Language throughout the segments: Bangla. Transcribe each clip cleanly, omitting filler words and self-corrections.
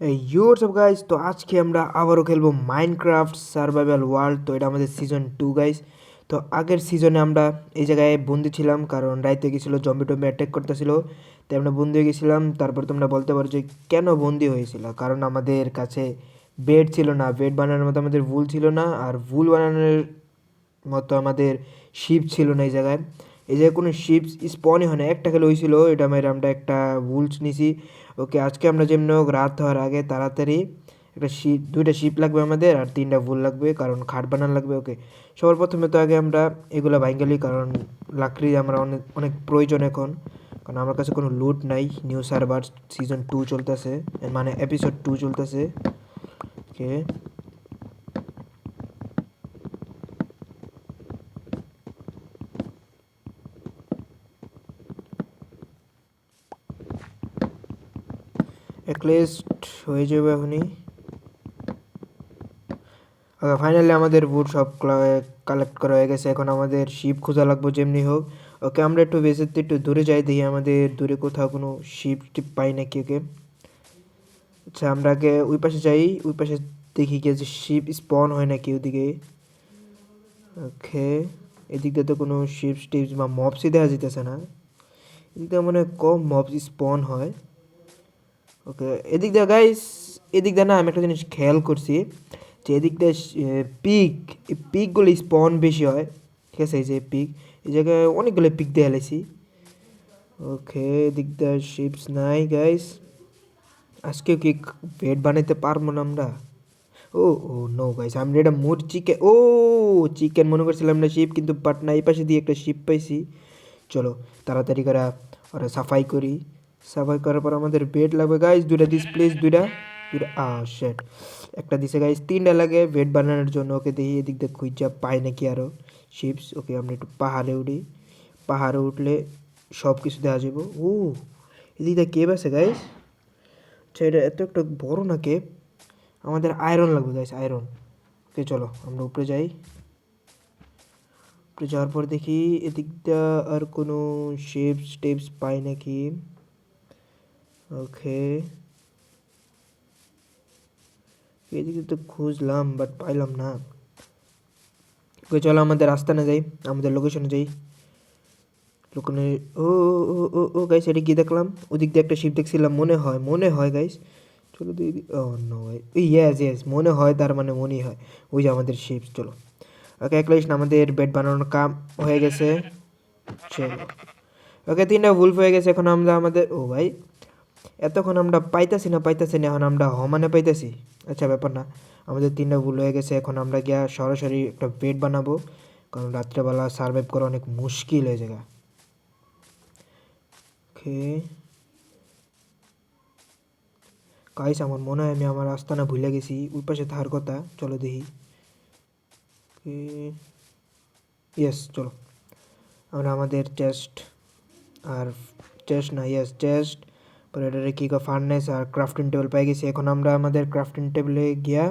হোয়াটসঅ্যাপ গাইস, তো আজকে আমরা আবারও খেলবো মাইনক্রাফট সার্ভাইভাল ওয়ার্ল্ড। তো এটা আমাদের সিজন 2 গাইস। তো আগের সিজনে আমরা এই জায়গায় বন্দি ছিলাম, কারণ রাইতে গেছিলো জম্বি টম্বি অ্যাটাক করতেছিল, তাই আমরা বন্দি হয়ে গেছিলাম। তারপর তোমরা বলতে পারো যে কেন বন্দি হয়েছিল, কারণ আমাদের কাছে বেড ছিল না, বেড বানানোর মতো আমাদের ভুল ছিল না, আর ভুল বানানোর মতো আমাদের শিপ ছিল না এই জায়গায়। এই জায়গায় কোনো শিপ স্পনই হয় না, একটা খেলে হয়েছিল, এটা মেরে আমরা একটা ভুলস নিছি। ওকে, আজকে আমরা যেমন হোক রাত হওয়ার আগে তাড়াতাড়ি একটা শিপ, দুইটা শিপ লাগবে আমাদের, আর তিনটা ভুল লাগবে, কারণ খাট বানান লাগবে। ওকে, সবার প্রথমে তো আগে আমরা এগুলো ভাঙ্গালি, কারণ লাকড়ি আমরা অনেক অনেক প্রয়োজন এখন, কারণ আমার কাছে কোনো লুট নাই। নিউ সার্ভার সিজন 2 চলতেছে, মানে এপিসোড 2 চলতেছে। ওকে, একলিস্ট হয়ে যাবে এখনই। ওকে, ফাইনালি আমাদের বুট সব কালেক্ট করা হয়ে গেছে। এখন আমাদের শিপ খোঁজা লাগবে যেমনি হোক। ওকে, আমরা একটু বেসের একটু দূরে যাই, দেখি আমাদের দূরে কোথাও কোনো শিপ টিপ পাই নাকি। ওকে, আচ্ছা আমরা আগে ওই পাশে যাই, ওই পাশে দেখি গিয়ে যে শিপ স্পন হয় নাকি ওদিকে। ওকে, এদিক দিয়ে তো কোনো শিপ টিপস বা মবসই দেখা যেতেছে না, এদিক দিয়ে মনে হয় কম মবস স্পন হয়। ওকে, এদিক দিয়ে গাইস, এদিক দিয়ে না আমি একটা জিনিস খেয়াল করছি, যে এদিক দিয়ে পিক, এই পিকগুলো স্পন বেশি হয়। ঠিক আছে, এই যে পিক, এই জায়গায় অনেকগুলো পিক দিয়ে হেলেছি। ওকে, এদিক দিয়ে শিপস নাই গাইস। আজকে কি বেড বানাইতে পারবো না আমরা? ও ও নো গাইস, আমরা এটা মোর চিকেন, ও চিকেন মনে করছিলাম না শিপ, কিন্তু বাট না, এই পাশে দিয়ে একটা শিপ পাইছি। চলো তাড়াতাড়ি করে ওরা সাফাই করি। সাফাই করার পর আমাদের বেড লাগবে গাইস, দুইটা দিস প্লিজ, দুইটা দুইটা শেট, একটা দিছে গাইস, তিনটা লাগে বেড বানানোর জন্য। ওকে, দেখি এদিক দিয়ে খুঁজা পাই নাকি আরও শিপস। ওকে, আমরা একটু পাহাড়ে উঠি, পাহাড়ে উঠলে সব কিছু দেওয়া যাবো। ও, এদিক দিয়ে কেভ আছে গাইস। আচ্ছা, এটা এত একটা বড় না কেভ, আমাদের আয়রন লাগবে গাইস, আয়রন। ওকে চলো আমরা উপরে যাই, উপরে যাওয়ার পর দেখি এদিকটা আর কোনো শেপস টেপস পাই নাকি। ওকে, এদিকে তো খুঁজলাম বাট পাইলাম না। ওকে চলো আমাদের রাস্তা না যাই, আমাদের লোকেশনে যাই। লোকেশনে, ও ও ও ও গাইস, এটা কি দেখলাম? ওদিক দিয়ে একটা শিপ দেখছিলাম, মনে হয় গাইস। চলো দিদি, ও নো ভাই, ইয়েস ইয়েস, মনে হয়, তার মানে মনেই হয় ওই যে আমাদের শিপ। চলো, ওকে একলাইশ আমাদের বেড বানানোর কাম হয়ে গেছে। চলো, ওকে তিনটা ভুলফ হয়ে গেছে। এখন আমরা আমাদের, ও ভাই, এতক্ষণ আমরা পাইতাছি না, এখন আমরা হমানে পাইতাছি। আচ্ছা ব্যাপার না, আমাদের তিনটা ভুল হয়ে গেছে। এখন আমরা গিয়া সরাসরি একটা বেড বানাবো, কারণ রাত্রেবেলা সার্ভাইভ করা অনেক মুশকিল হয়ে জায়গা। ওকে গাইস, আমার মনে হয় আমি আমার আস্তানা ভুলে গেছি, ওই পাশে থাকার কথা। চলো দেখি। ওকে, ইয়েস, চলো আমরা আমাদের চেস্ট, আর চেস্ট না, ইয়েস চেস্ট, পরে এটারে কী ফার্নেস আর ক্রাফটিং টেবিল পাই গেছি। এখন আমরা আমাদের ক্রাফটিং টেবিলে গিয়া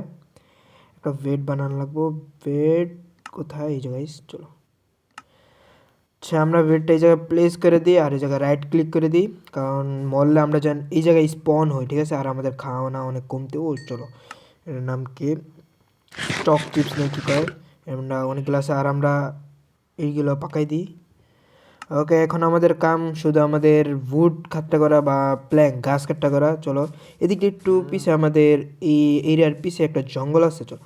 একটা বেড বানানো লাগবো। বেড কোথায়? এই জায়গায়, চলো। আচ্ছা, আমরা বেডটা এই জায়গায় প্লেস করে দিই, আর এই জায়গায় রাইট ক্লিক করে দিই, কারণ মরলে আমরা যেন এই জায়গায় স্পন হই। ঠিক আছে, আর আমাদের খাওয়া না অনেক কমতে। ও চলো, এর নাম কি, স্টক চিপস নাকি কয়, আমরা অনেকগুলো আছে, আর আমরা এইগুলো পাকাই দিই। ওকে, এখন আমাদের কাম শুধু আমাদের উড কাটটা করা বা প্ল্যাঙ্ক গাছ কাটটা করা। চলো এদিকে একটু পিছে, আমাদের এই এরিয়ার পিছে একটা জঙ্গল আছে। চলো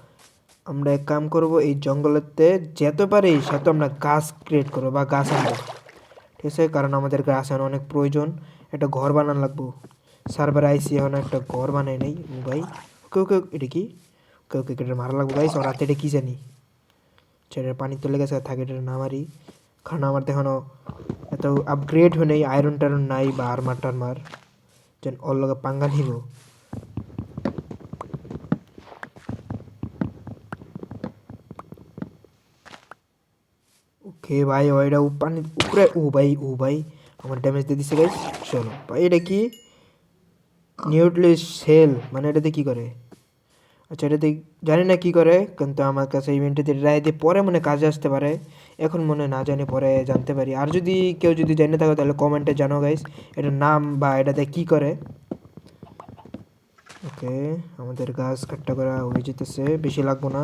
আমরা এক কাম করব, এই জঙ্গলেতে যেতে পারি সাথে আমরা গাছ ক্রিয়েট করবো বা গাছ আনবো। ঠিক আছে, কারণ আমাদের গাছ আনা অনেক প্রয়োজন। একটা ঘর বানানো লাগবো। সার্ভার আইসি এখন একটা ঘর বানাই নেই ভাই। ওকে ওকে, এটা কি? ওকে ওকে, এটা মারা লাগবো গাইস। আর রাতে এটা কি জানি, সেটার পানি তুলে গেছে, থাকে এটা না মারি, কারণ আমার তো এখনও এত আপগ্রেড হয়ে নেই, আয়রন টায়রন নাই বা আর্মার টার্মার, যেন ওর লগে পাঙ্গা নিব। ওকে ভাই, ওইটা পানি উপরে, ও ভাই আমার ড্যামেজ দিয়ে দিচ্ছে গাইস। চলো ভাই, এটা কি? নিউট্রিশ সেল, মানে এটাতে কি করে? আচ্ছা, এটাতে জানি না কি করে, কিন্তু আমার কাছে ইভেন্টে রায় দিয়ে পরে মনে কাজে আসতে পারে। এখন মনে না জানি, পরে জানতে পারি। আর যদি কেউ যদি জেনে থাকো তাহলে কমেন্টে জানো গাইস, এটার নাম বা এটাতে কি করে। ওকে, আমাদের গাছ কাটটা করা হয়ে যেতেছে, বেশি লাগবো না।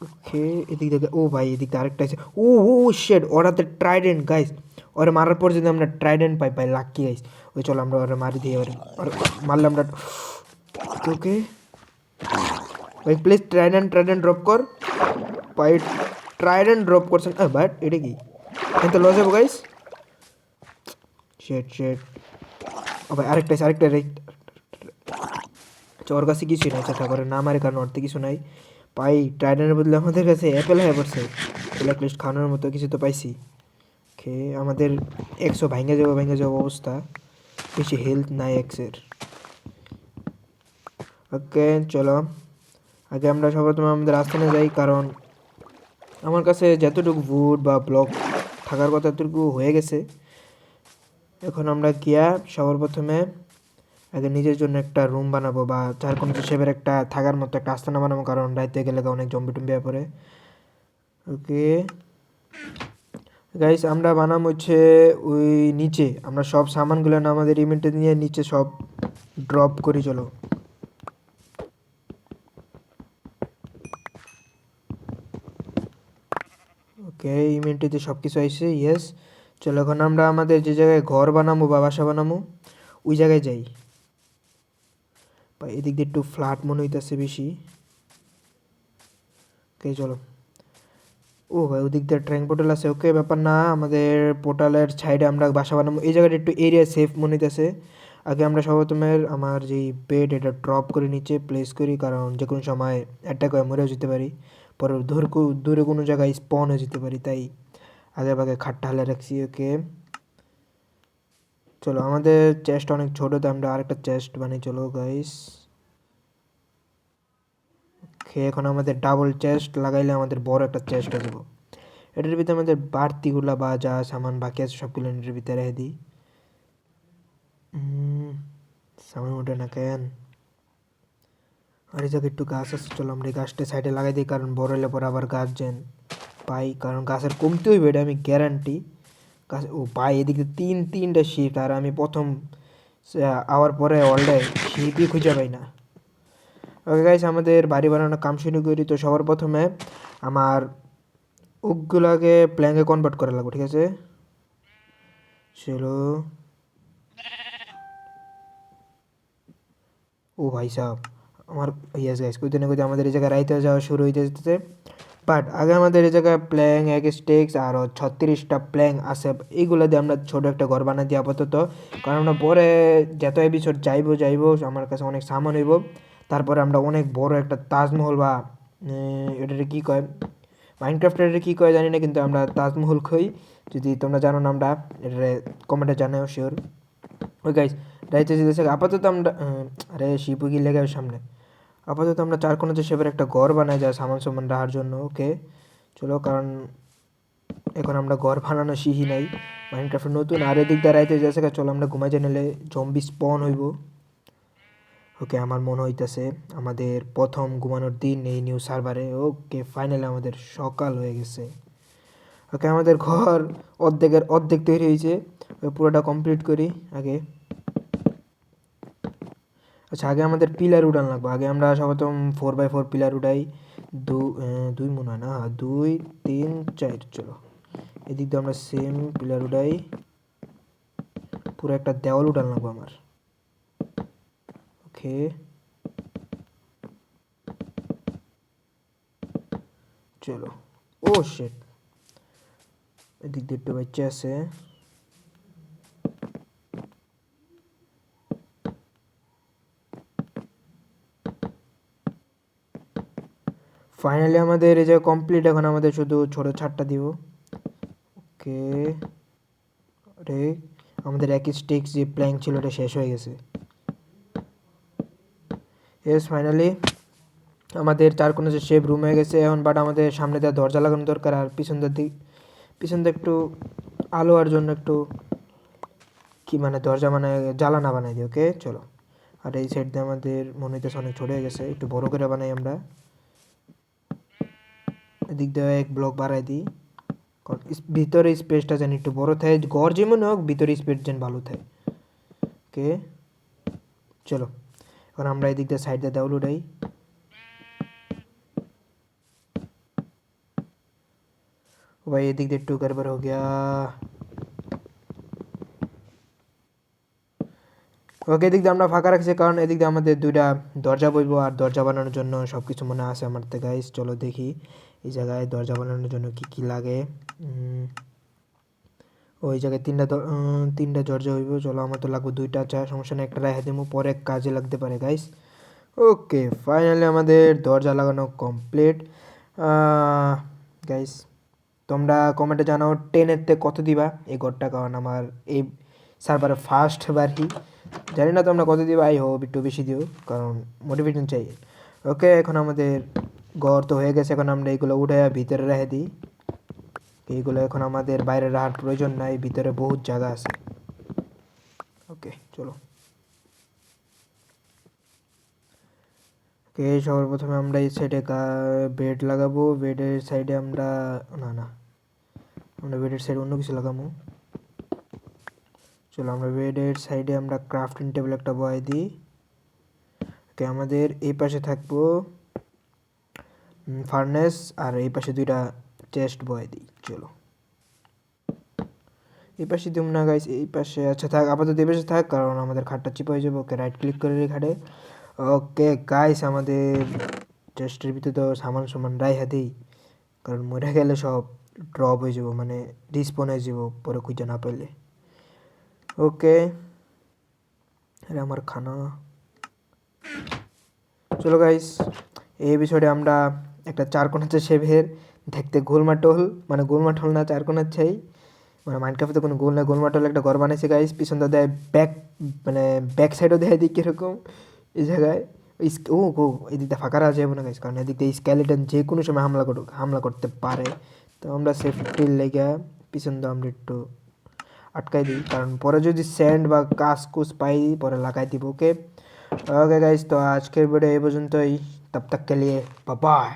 ওকে, এদিক থেকে ও ভাই এদিক থেকে আরেকটা আছে। ও ও শেড, ওরাতে ট্রাইডেন্ট গাইস। ওরা মারার পর যদি আমরা ট্রাইডেন্ট পাই ভাই লাকি গাইস। ওই চলো আমরা ওরা মারি দিই, ওরা মারলে আমরা। ওকে ভাই প্লিজ ট্রাইডেন্ট ট্রাইডেন্ট ড্রপ কর ভাই। ট্রাইডেন্ট ড্রপ করছেন বাট এটা কি এত লস যাবো গাইস। শেড শেড, ও ভাই আরেকটা আছে, আরেকটা আচ্ছা ওর কাছে কিছুই নাই, চেষ্টা করে না মারে কারণ অর্থে কিছু নাই পাই। ট্রাইডেন্টের বদলে আমাদের কাছে অ্যাপেল হয়ে পড়ছে, ব্ল্যাক লিস্ট খাওয়ানোর মতো কিছু তো পাইছি। ওকে আমাদের 100 ভাঙে যাবো অবস্থা, বেশি হেলথ নাই এক্সের। ওকে চলো আগে আমরা সর্বপ্রথম আমাদের আস্থানে যাই, কারণ আমার কাছে যতটুকু উড বা ব্লক থাকার কথা ততটুকু হয়ে গেছে। এখন আমরা গিয়া সবার প্রথমে আগে নিজের জন্য একটা রুম বানাবো বা যার কোনো হিসেবের একটা থাকার মতো একটা আস্তানা বানাবো, কারণ রাইতে গেলে অনেক জম্বি টম্বি পড়ে। ওকে গাইস আমরা বানাবো হচ্ছে ওই নিচে, আমরা সব সামানগুলো না আমাদের ইভেন্টে নিয়ে নিচে সব ড্রপ করি। চলো ওকে ইভেন্টেতে সব কিছু আইসে, ইয়েস। চলো এখন আমরা আমাদের যে জায়গায় ঘর বানাবো বা বাসা বানাবো ওই জায়গায় যাই। বা এদিক দিয়ে একটু ফ্ল্যাট মনে হইতেছে বেশি। ওকে চলো, ও ভাই ওদিক দিয়ে ট্রেন পোর্টাল আছে, ওকে ব্যাপার না, আমাদের পোর্টালের সাইডে আমরা বাসা বানাবো। এই জায়গাটা একটু এরিয়া সেফ মনে হইতেছে। আগে আমরা সর্বপ্রথমে আমার যেই বেড এটা ড্রপ করে নিচে প্লেস করি, কারণ যে কোনো সময় অ্যাটাক হয়ে মরেও যেতে পারি, পরে দূরে কোনো জায়গায় স্পন হয়ে যেতে পারি, তাই আগে ভাগে খাটটা হালে রাখছি। ওকে চলো আমাদের চেস্ট অনেক ছোটো, তাই আমরা আরেকটা চেস্ট বানাই। চলো গাইস এখন আমাদের ডাবল চেস্ট লাগাইলে আমাদের বড় একটা চেস্ট হয়ে যাবো। এটার ভিতরে আমাদের বাড়তিগুলা বা যা সামান বাকি আছে সবগুলো এটার ভিতরে রেখে দিই। সামান ওঠে না কেন? আর এই জায়গায় একটু গাছ আছে, চলো আমরা এই গাছটা সাইডে লাগাই দিই, কারণ বড় হলে পরে আবার গাছ যেন পাই, কারণ গাছের কমতে হইবে এটা আমি গ্যারান্টি। গাছ ও পাই এদিকে তিনটা শিফট, আর আমি প্রথম আওয়ার পরে অলডে শিপই খুঁজে পাই না। ওকে গাইস আমাদের বাড়ি বানানোর কাম শুরু করি। তো সবার প্রথমে আমার উকগুলাকে প্ল্যাঙ্কে কনভার্ট করা লাগবে, ঠিক আছে? চলো ও ভাই সাহেব আমার ইয়েস গাইস কইতে না কইতে আমাদের এই জায়গায় রাইতে যাওয়া শুরু হইতে যেতেছে। বাট আগে আমাদের এই জায়গায় প্ল্যাং এক স্টেক্স আরও 36টা প্ল্যাং আছে, এইগুলো দিয়ে আমরা ছোটো একটা ঘর বানাই দিই আপাতত, কারণ আমরা পরে যত এপিসোড যাইবো আমার কাছে অনেক সামান হইব, তারপরে আমরা অনেক বড় একটা তাজমহল বা এটারে কী কয় মাইনক্রাফ্টের কী কয় জানি না, কিন্তু আমরা তাজমহল কই। যদি তোমরা জানো না আমরা এটা কমেন্টে জানাও শিওর। ওই গাইস রাইতে যেতেছে আপাতত আমরা আরে শিপুগি লেগে সামনে। আপাতত আমরা চার কোণে শেপের একটা ঘর বানাই যায় সামান সামান রাখার জন্য। ওকে চলো, কারণ এখন আমরা ঘর বানানো শিখি নাই, মাইনক্রাফ্ট নতুন। আর এদিক দিয়ে রাইতে যাচ্ছে, চলো আমরা ঘুমাই যাই নিলে জম্বি স্পন হইব। ওকে আমার মনে হইতেছে আমাদের প্রথম ঘুমানোর দিন এই নিউ সার্ভারে। ওকে ফাইনালি আমাদের সকাল হয়ে গেছে। ওকে আমাদের ঘর অর্ধেক তৈরি হয়েছে, পুরোটা কমপ্লিট করি আগে। আচ্ছা আগে আমাদের পিলার উঠান লাগবে, আগে আমরা সর্বপ্রথম 4x4 পিলার উঠাই। দুই মনে হয় না, 2 3 4। চলো এদিক দিয়ে আমরা সেম পিলার উঠাই, পুরো একটা দেওয়াল উঠান লাগবে আমার। ওকে চলো, ও শেট এদিক দিয়ে একটু বাচ্চা আছে। ফাইনালি আমাদের এই যে কমপ্লিট, এখন আমাদের শুধু ছোটো ছাদটা দিব। ওকে রে আমাদের এক স্টিক্স যে প্ল্যাঙ্ক ছিল ওটা শেষ হয়ে গেছে। ইয়েস ফাইনালি আমাদের চার কোনো যে শেপ রুম হয়ে গেছে এখন। বাট আমাদের সামনে দেওয়া দরজা লাগানো দরকার, আর পিছন দিয়ে একটু আলো আর জন্য একটু কি মানে দরজা মানে জ্বালানা বানাই দিই। ওকে চলো, আর এই সাইড দিয়ে আমাদের মনে হইতেছে অনেক ছোটো হয়ে গেছে, একটু বড় করে বানাই আমরা। এদিক দিয়ে এক ব্লক বাড়াই দিই। কারণ ভিতরে স্পেসটা যেন একটু বড় থাকে, ঘর যেমন হোক ভিতরে স্পেস যেন ভালো থাকে। ওকে চলো এখন আমরা এদিক দিয়ে সাইড দিয়ে দেওয়াল উঠাই। ভাই এদিক দিয়ে একটু গড়বড় হয়ে গিয়া। ওকে এদিক দিয়ে আমরা ফাঁকা রাখছি কারণ এদিক দিয়ে আমাদের দুইটা দরজা বইবো, আর দরজা বানানোর জন্য সব কিছু মনে আছে আমার তো গাইস। চলো দেখি এই জায়গায় দরজা বানানোর জন্য কি কি লাগে। ওই জায়গায় তিনটা দরজা হইব। চলো আমার তো লাগবে দুইটা, চা সমস্যা নেই, একটা রেখে দেবো, পরে কাজে লাগতে পারে গাইস। ওকে ফাইনালি আমাদের দরজা লাগানো কমপ্লিট। গাইস তোমরা কমেন্টে জানাও 10-এর কত দিবা এই ঘরটা, কারণ আমার এই সার্ভারে ফার্স্ট বারই। জানি না তোমরা কত দিবা, আই হোপ একটু বেশি দিও কারণ মোটিভেশন চাই। ওকে এখন আমাদের ঘর তো হয়ে গেছে, এখন আমরা এইগুলো উঠে ভিতরে রেখে দিই। এইগুলো এখন আমাদের বাইরে রাখার প্রয়োজন নাই, ভিতরে বহুত জায়গা আছে। ওকে চলো। ওকে সবার প্রথমে আমরা এই সাইডে বেড লাগাবো। বেডের সাইডে আমরা আমরা বেডের সাইডে অন্য কিছু লাগাবো। চলো আমরা বেডের সাইডে আমরা ক্রাফটিং টেবিল একটা বসাই দিই। ওকে আমাদের এই পাশে থাকবো ফার্নেস, আর এই পাশে দুইটা চেস্ট বসাই দিই। চলো এই পাশে দিম না গাইস, এই পাশে আচ্ছা থাক, আপাতত এই পাশে থাক কারণ আমাদের খাটটা চিপ হয়ে যাবে। ওকে রাইট ক্লিক করে খাটে। ওকে গাইস আমাদের চেস্টের ভিতরে তো সামান রাইহা দিই, কারণ মরে গেলে সব ড্রপ হয়ে যাব, মানে রিস্পন হয়ে যাব পরে খুঁজে না পেলে। ওকে আরে আমার খানা। চলো গাইস এই এপিসোডে আমরা একটা চারকোনা শেপের দেখতে গোলমাটোল, মানে গোলমাটোল না চারকোনার চাই, মানে মাইনক্রাফটে কোনো গোল না, গোলমাটোল একটা ঘর বানাইছে গাইস। পিছনটা দেয় ব্যাক, মানে ব্যাক সাইডও দেয় দিক কীরকম এই জায়গায়। ও গো এদিক দিয়ে ফাঁকা রাখা যাবে না গাইস, কারণ এদিক দিয়ে স্কেলেটন যে কোনো সময় হামলা করতে পারে। তো আমরা সেফটির লেগে পিছন দিয়ে আমরা একটু আটকাই দিই, কারণ পরে যদি স্যান্ড বা কাস পাই পরে লাগাই দিব। ওকে ওকে গাইস তো আজকের ভিডিও এই পর্যন্তই, তব তক কে লিয়ে বাই বাই।